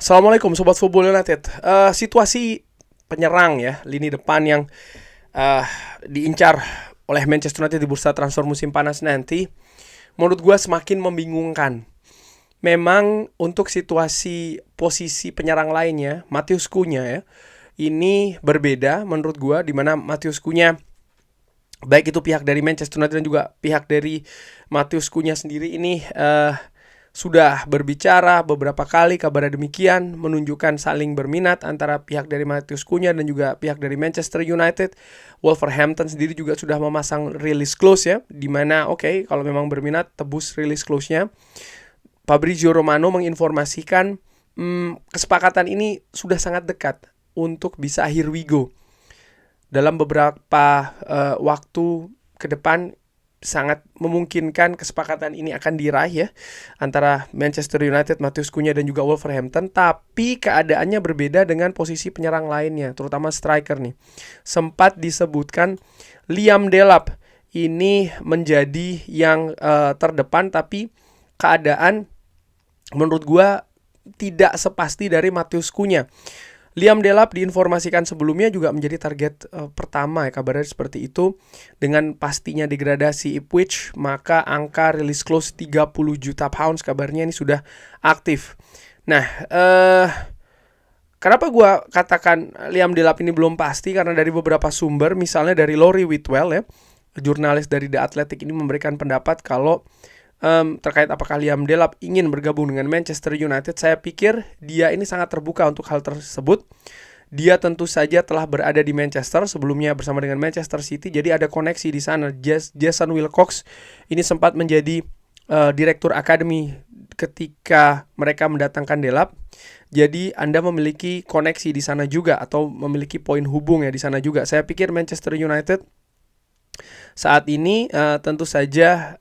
Assalamualaikum Sobat Football United. Situasi penyerang ya, lini depan yang uh, diincar oleh Manchester United di bursa transfer musim panas nanti, menurut gue semakin membingungkan. Memang untuk situasi posisi penyerang lainnya, Matheus Cunha ya, ini berbeda menurut gue, di mana Matheus Cunha, baik itu pihak dari Manchester United dan juga pihak dari Matheus Cunha sendiri ini sudah berbicara beberapa kali, kabar demikian menunjukkan saling berminat antara pihak dari Matheus Cunha dan juga pihak dari Manchester United. Wolverhampton sendiri juga sudah memasang release clause ya, dimana kalau memang berminat tebus release clause-nya. Fabrizio Romano menginformasikan kesepakatan ini sudah sangat dekat untuk bisa here we go. Dalam beberapa waktu ke depan sangat memungkinkan kesepakatan ini akan diraih ya antara Manchester United, Matheus Cunha dan juga Wolverhampton. Tapi keadaannya berbeda dengan posisi penyerang lainnya, terutama striker nih. Sempat disebutkan Liam Delap ini menjadi yang terdepan, tapi keadaan menurut gua tidak sepasti dari Matheus Cunha. Liam Delap diinformasikan sebelumnya juga menjadi target pertama ya, kabarnya seperti itu. Dengan pastinya degradasi Ipswich, maka angka release clause 30 juta pounds kabarnya ini sudah aktif. Nah, kenapa gue katakan Liam Delap ini belum pasti? Karena dari beberapa sumber, misalnya dari Laurie Whitwell ya, jurnalis dari The Athletic, ini memberikan pendapat kalau terkait apakah Liam Delap ingin bergabung dengan Manchester United. Saya pikir dia ini sangat terbuka untuk hal tersebut. Dia tentu saja telah berada di Manchester sebelumnya bersama dengan Manchester City, jadi ada koneksi di sana. Jason Wilcox ini sempat menjadi direktur akademi ketika mereka mendatangkan Delap. Jadi Anda memiliki koneksi di sana juga, atau memiliki poin hubung ya di sana juga. Saya pikir Manchester United saat ini tentu saja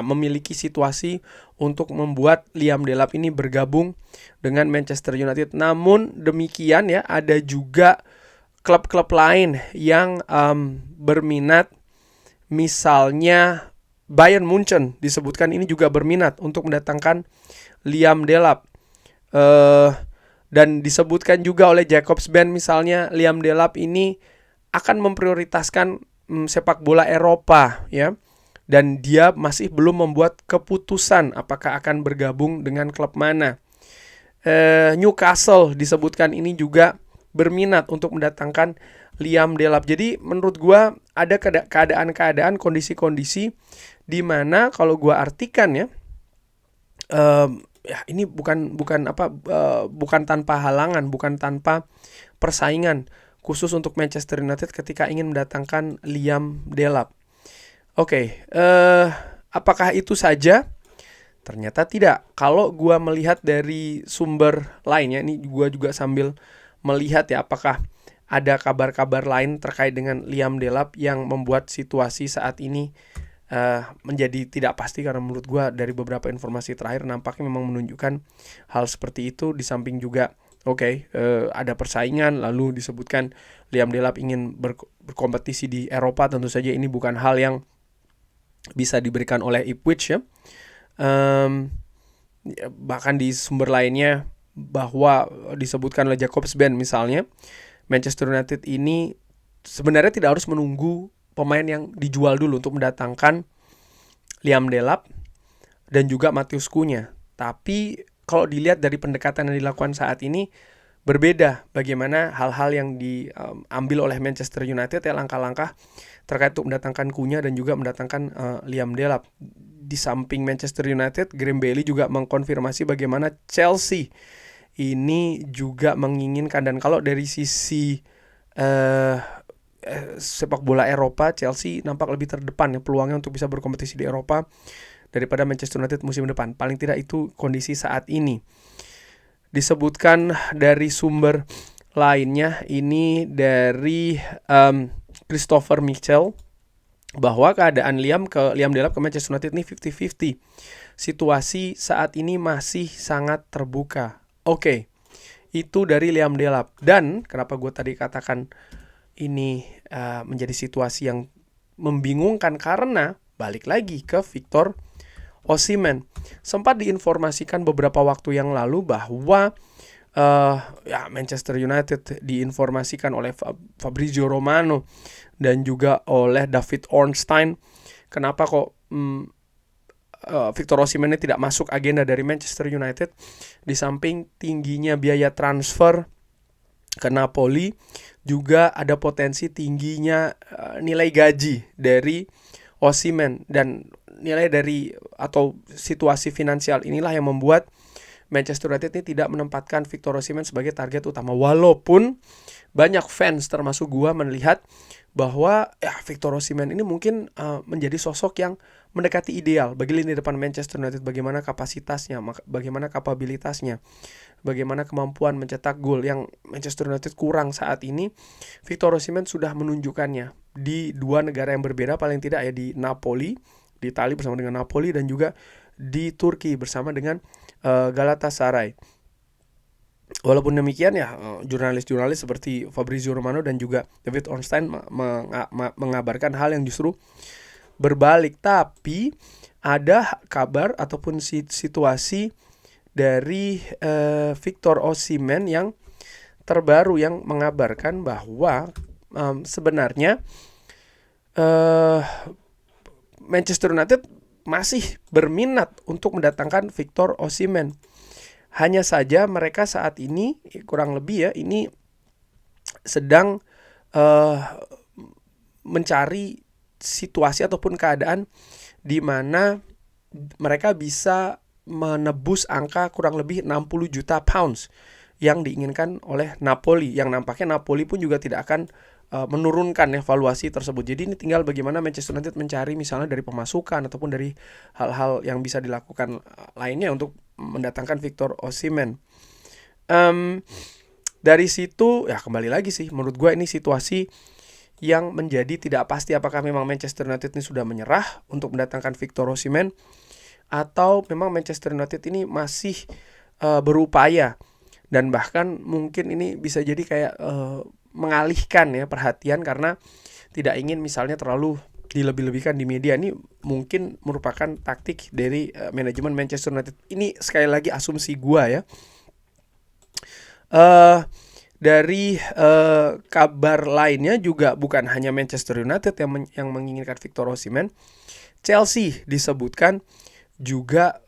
memiliki situasi untuk membuat Liam Delap ini bergabung dengan Manchester United. Namun demikian ya, ada juga klub-klub lain yang berminat. Misalnya Bayern Munchen disebutkan ini juga berminat untuk mendatangkan Liam Delap. Dan disebutkan juga oleh Jacobs Band misalnya, Liam Delap ini akan memprioritaskan sepak bola Eropa ya, dan dia masih belum membuat keputusan apakah akan bergabung dengan klub mana. Newcastle disebutkan ini juga berminat untuk mendatangkan Liam Delap. Jadi menurut gua ada keadaan-keadaan, kondisi-kondisi di mana kalau gua artikan ya, ini bukan tanpa halangan, bukan tanpa persaingan khusus untuk Manchester United ketika ingin mendatangkan Liam Delap. Apakah itu saja? Ternyata tidak. Kalau gua melihat dari sumber lainnya, ini gua juga sambil melihat ya, apakah ada kabar-kabar lain terkait dengan Liam Delap yang membuat situasi saat ini menjadi tidak pasti. Karena menurut gua dari beberapa informasi terakhir nampaknya memang menunjukkan hal seperti itu. Di samping juga ada persaingan, lalu disebutkan Liam Delap ingin berkompetisi di Eropa. Tentu saja ini bukan hal yang bisa diberikan oleh Ipswich ya. Bahkan di sumber lainnya bahwa disebutkan oleh Jacobs Band misalnya, Manchester United ini sebenarnya tidak harus menunggu pemain yang dijual dulu untuk mendatangkan Liam Delap dan juga Matheus Cunha. Tapi kalau dilihat dari pendekatan yang dilakukan saat ini, berbeda bagaimana hal-hal yang diambil oleh Manchester United ya, langkah-langkah terkait untuk mendatangkan Cunha dan juga mendatangkan Liam Delap. Di samping Manchester United, Graham Bailey juga mengkonfirmasi bagaimana Chelsea ini juga menginginkan. Dan kalau dari sisi sepak bola Eropa, Chelsea nampak lebih terdepan ya peluangnya untuk bisa berkompetisi di Eropa daripada Manchester United musim depan. Paling tidak itu kondisi saat ini. Disebutkan dari sumber lainnya, ini dari Christopher Mitchell, bahwa keadaan Liam Delap ke Manchester United ini 50-50. Situasi saat ini masih sangat terbuka. Itu dari Liam Delap. Dan kenapa gue tadi katakan ini menjadi situasi yang membingungkan, karena balik lagi ke Victor Osimhen. Sempat diinformasikan beberapa waktu yang lalu bahwa Manchester United diinformasikan oleh Fabrizio Romano dan juga oleh David Ornstein, kenapa kok Victor Osimhen ini tidak masuk agenda dari Manchester United. Di samping tingginya biaya transfer ke Napoli, juga ada potensi tingginya nilai gaji dari Osimhen, dan nilai dari atau situasi finansial inilah yang membuat Manchester United ini tidak menempatkan Victor Osimhen sebagai target utama. Walaupun banyak fans termasuk gua melihat bahwa Victor Osimhen ini mungkin menjadi sosok yang mendekati ideal bagi lini depan Manchester United. Bagaimana kapasitasnya, bagaimana kapabilitasnya, bagaimana kemampuan mencetak gol yang Manchester United kurang saat ini. Victor Osimhen sudah menunjukkannya di dua negara yang berbeda, paling tidak ya, di Napoli, di Italia bersama dengan Napoli, dan juga di Turki bersama dengan Galatasaray. Walaupun demikian ya, jurnalis-jurnalis seperti Fabrizio Romano dan juga David Ornstein mengabarkan hal yang justru berbalik. Tapi ada kabar ataupun situasi dari Victor Osimhen yang terbaru yang mengabarkan bahwa sebenarnya Manchester United masih berminat untuk mendatangkan Victor Osimhen. Hanya saja mereka saat ini kurang lebih ya, ini sedang mencari situasi ataupun keadaan di mana mereka bisa menebus angka kurang lebih 60 juta pounds yang diinginkan oleh Napoli, yang nampaknya Napoli pun juga tidak akan menurunkan evaluasi tersebut. Jadi ini tinggal bagaimana Manchester United mencari misalnya dari pemasukan ataupun dari hal-hal yang bisa dilakukan lainnya untuk mendatangkan Victor Osimhen. Dari situ ya kembali lagi sih, menurut gue ini situasi yang menjadi tidak pasti apakah memang Manchester United ini sudah menyerah untuk mendatangkan Victor Osimhen atau memang Manchester United ini masih berupaya, dan bahkan mungkin ini bisa jadi kayak mengalihkan ya perhatian karena tidak ingin misalnya terlalu dilebih-lebihkan di media. Ini mungkin merupakan taktik dari manajemen Manchester United. Ini sekali lagi asumsi gua ya. Dari kabar lainnya juga bukan hanya Manchester United yang menginginkan Victor Osimhen. Chelsea disebutkan juga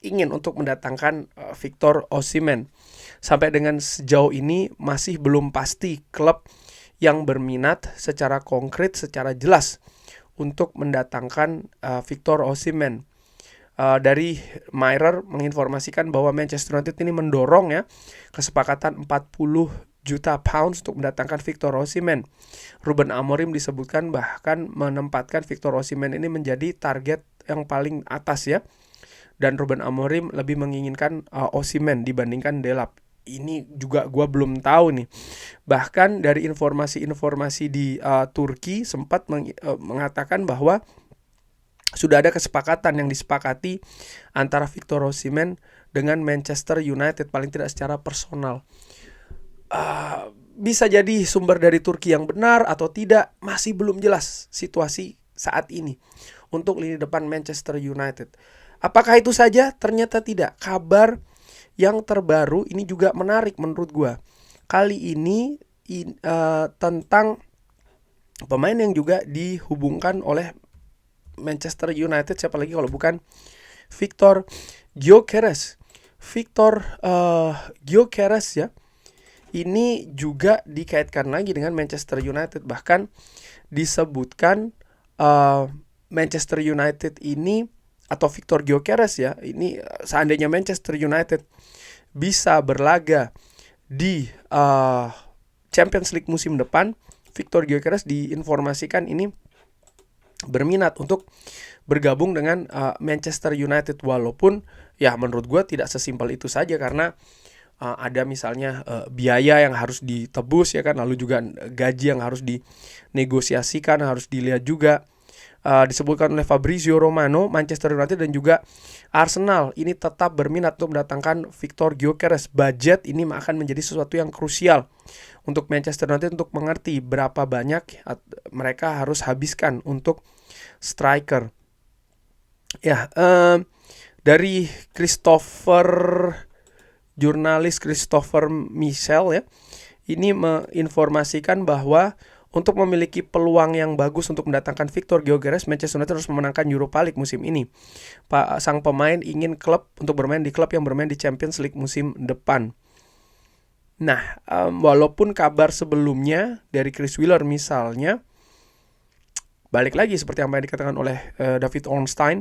ingin untuk mendatangkan Victor Osimhen. Sampai dengan sejauh ini masih belum pasti klub yang berminat secara konkret, secara jelas untuk mendatangkan Victor Osimhen. Dari Mirror menginformasikan bahwa Manchester United ini mendorong ya kesepakatan 40 juta pounds untuk mendatangkan Victor Osimhen. Ruben Amorim disebutkan bahkan menempatkan Victor Osimhen ini menjadi target yang paling atas ya. Dan Ruben Amorim lebih menginginkan Osimhen dibandingkan Delap. Ini juga gue belum tahu nih. Bahkan dari informasi-informasi di Turki sempat mengatakan bahwa sudah ada kesepakatan yang disepakati antara Victor Osimhen dengan Manchester United, paling tidak secara personal. Bisa jadi sumber dari Turki yang benar atau tidak, masih belum jelas situasi saat ini untuk lini depan Manchester United. Apakah itu saja? Ternyata tidak. Kabar yang terbaru ini juga menarik menurut gue. Kali ini tentang pemain yang juga dihubungkan oleh Manchester United, siapa lagi kalau bukan Victor Gyökeres. Victor Gyökeres ya, ini juga dikaitkan lagi dengan Manchester United. Bahkan disebutkan Manchester United ini atau Victor Gyökeres ya, ini seandainya Manchester United bisa berlaga di Champions League musim depan, Victor Gyökeres diinformasikan ini berminat untuk bergabung dengan Manchester United. Walaupun ya menurut gue tidak sesimpel itu saja, karena ada misalnya biaya yang harus ditebus ya kan, lalu juga gaji yang harus dinegosiasikan, harus dilihat juga. Disebutkan oleh Fabrizio Romano, Manchester United dan juga Arsenal ini tetap berminat untuk mendatangkan Victor Gyökeres. Budget ini akan menjadi sesuatu yang krusial untuk Manchester United untuk mengerti berapa banyak mereka harus habiskan untuk striker. Ya, dari jurnalis Christopher Michel ya, ini menginformasikan bahwa untuk memiliki peluang yang bagus untuk mendatangkan Victor Gyökeres, Manchester United harus memenangkan Europa League musim ini. Sang pemain ingin klub untuk bermain di klub yang bermain di Champions League musim depan. Nah, walaupun kabar sebelumnya dari Chris Wheeler misalnya, balik lagi seperti apa yang dikatakan oleh David Ornstein,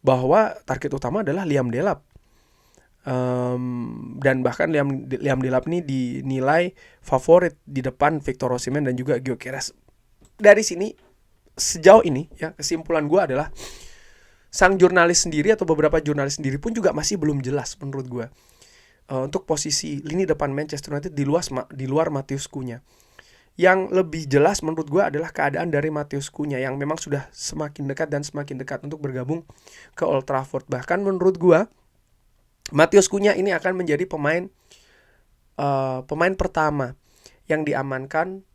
bahwa target utama adalah Liam Delap. Dan bahkan Liam Delap ini dinilai favorit di depan Victor Osimhen dan juga Gyökeres. Dari sini sejauh ini ya, kesimpulan gue adalah sang jurnalis sendiri atau beberapa jurnalis sendiri pun juga masih belum jelas menurut gue untuk posisi lini depan Manchester United di luar Matheus Cunha. Yang lebih jelas menurut gue adalah keadaan dari Matheus Cunha yang memang sudah semakin dekat untuk bergabung ke Old Trafford. Bahkan menurut gue Matheus Cunha ini akan menjadi pemain pertama yang diamankan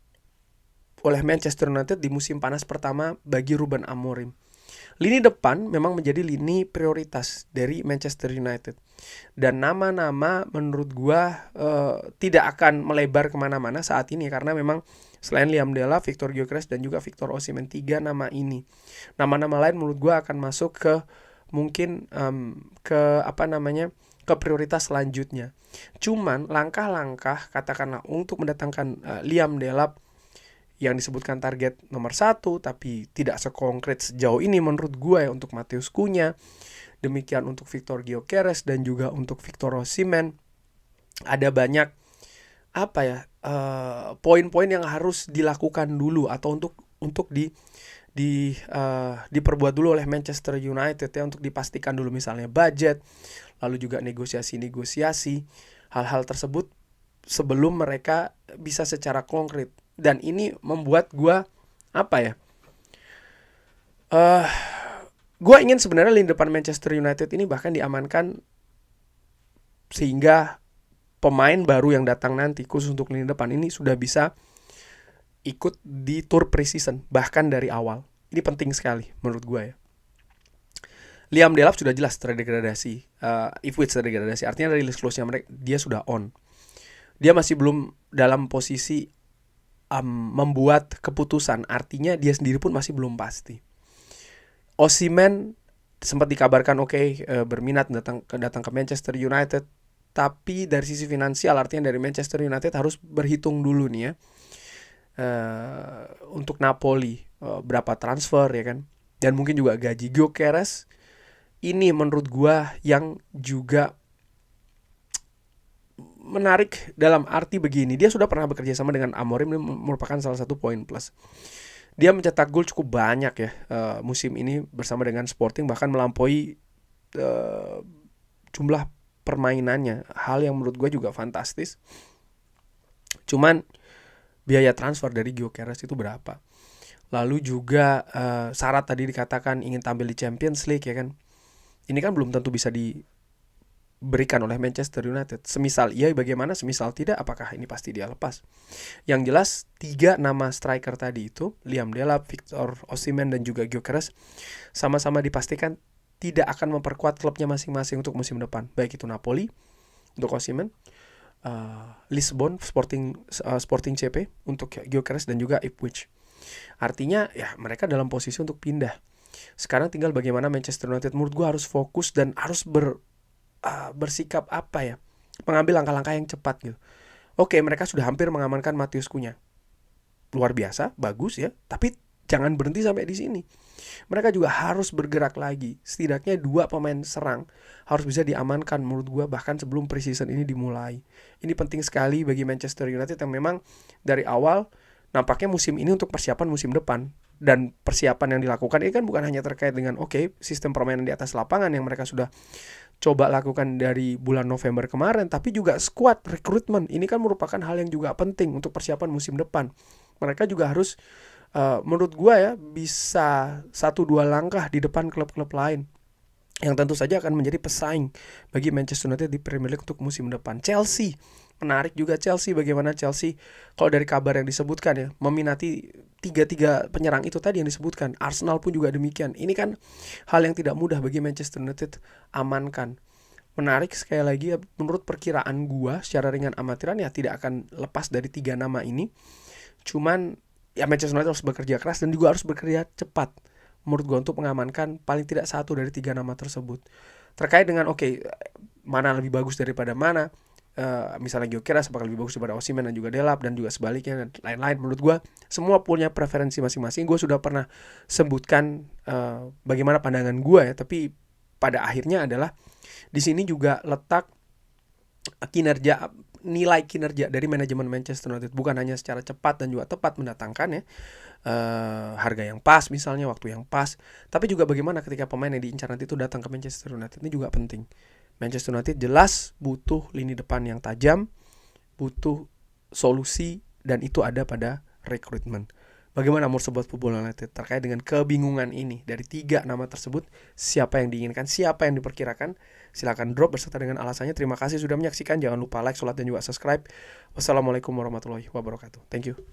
oleh Manchester United di musim panas pertama bagi Ruben Amorim. Lini depan memang menjadi lini prioritas dari Manchester United. Dan nama-nama menurut gua tidak akan melebar kemana-mana saat ini, karena memang selain Liam Delap, Victor Gyökeres dan juga Victor Osimhen, 3 nama ini. Nama-nama lain menurut gua akan masuk ke mungkin ke prioritas selanjutnya. Cuman langkah-langkah katakanlah untuk mendatangkan Liam Delap yang disebutkan target nomor 1 tapi tidak sekongkret sejauh ini menurut gue ya untuk Matheus Cunha. Demikian untuk Victor Gyökeres dan juga untuk Victor Osimhen. Ada banyak poin-poin yang harus dilakukan dulu atau untuk diperbuat dulu oleh Manchester United ya, untuk dipastikan dulu misalnya budget, lalu juga negosiasi hal-hal tersebut sebelum mereka bisa secara konkret. Dan ini membuat gue gue ingin sebenarnya lini depan Manchester United ini bahkan diamankan sehingga pemain baru yang datang nanti khusus untuk lini depan ini sudah bisa ikut di tour preseason bahkan dari awal. Ini penting sekali menurut gue ya. Liam Delap sudah jelas terdegradasi, Ipswich terdegradasi, artinya dari list close-nya dia sudah on. Dia masih belum dalam posisi membuat keputusan, artinya dia sendiri pun masih belum pasti. Osimhen sempat dikabarkan berminat datang ke Manchester United, tapi dari sisi finansial, artinya dari Manchester United harus berhitung dulu nih ya, untuk Napoli berapa transfer ya kan, dan mungkin juga gaji. Gyökeres ini menurut gua yang juga menarik dalam arti begini, dia sudah pernah bekerja sama dengan Amorim, ini merupakan salah satu poin plus. Dia mencetak gol cukup banyak ya musim ini bersama dengan Sporting, bahkan melampaui jumlah permainannya, hal yang menurut gue juga fantastis. Cuman biaya transfer dari Gyökeres itu berapa? Lalu juga syarat tadi dikatakan ingin tampil di Champions League ya kan, ini kan belum tentu bisa diberikan oleh Manchester United. Semisal iya bagaimana, semisal tidak apakah ini pasti dia lepas. Yang jelas 3 nama striker tadi itu, Liam Delap, Victor Osimhen dan juga Gyökeres, sama-sama dipastikan tidak akan memperkuat klubnya masing-masing untuk musim depan. Baik itu Napoli untuk Osimhen, Lisbon Sporting CP untuk Gyökeres dan juga Ipswich. Artinya ya mereka dalam posisi untuk pindah. Sekarang tinggal bagaimana Manchester United menurut gue harus fokus dan harus bersikap mengambil langkah-langkah yang cepat gitu. Oke, mereka sudah hampir mengamankan Matheus Cunha, luar biasa, bagus ya, tapi jangan berhenti sampai di sini. Mereka juga harus bergerak lagi. Setidaknya 2 pemain serang harus bisa diamankan menurut gue bahkan sebelum preseason ini dimulai. Ini penting sekali bagi Manchester United yang memang dari awal nampaknya musim ini untuk persiapan musim depan. Dan persiapan yang dilakukan ini kan bukan hanya terkait dengan sistem permainan di atas lapangan yang mereka sudah coba lakukan dari bulan November kemarin, tapi juga squad rekrutmen. Ini kan merupakan hal yang juga penting untuk persiapan musim depan. Mereka juga harus menurut gue ya bisa 1-2 langkah di depan klub-klub lain yang tentu saja akan menjadi pesaing bagi Manchester United di Premier League untuk musim depan. Chelsea Menarik juga Chelsea, bagaimana Chelsea kalau dari kabar yang disebutkan ya, meminati tiga penyerang itu tadi yang disebutkan. Arsenal pun juga demikian. Ini kan hal yang tidak mudah bagi Manchester United amankan. Menarik sekali lagi ya, menurut perkiraan gua secara ringan amatiran ya tidak akan lepas dari 3 nama ini. Cuman ya Manchester United harus bekerja keras dan juga harus bekerja cepat menurut gua untuk mengamankan paling tidak satu dari 3 nama tersebut. Terkait dengan mana lebih bagus daripada mana, misalnya Gyökeres apakah lebih bagus daripada Osimhen dan juga Delap dan juga sebaliknya dan lain-lain, menurut gua semua punya preferensi masing-masing. Gua sudah pernah sebutkan bagaimana pandangan gua ya, tapi pada akhirnya adalah di sini juga letak kinerja, nilai kinerja dari manajemen Manchester United, bukan hanya secara cepat dan juga tepat mendatangkan ya harga yang pas misalnya, waktu yang pas, tapi juga bagaimana ketika pemain yang diincar nanti itu datang ke Manchester United. Ini juga penting. Manchester United jelas butuh lini depan yang tajam, butuh solusi, dan itu ada pada rekrutmen. Bagaimana menurut Sobat Football United terkait dengan kebingungan ini? Dari 3 nama tersebut, siapa yang diinginkan, siapa yang diperkirakan? Silakan drop beserta dengan alasannya. Terima kasih sudah menyaksikan. Jangan lupa like, share, dan juga subscribe. Wassalamualaikum warahmatullahi wabarakatuh. Thank you.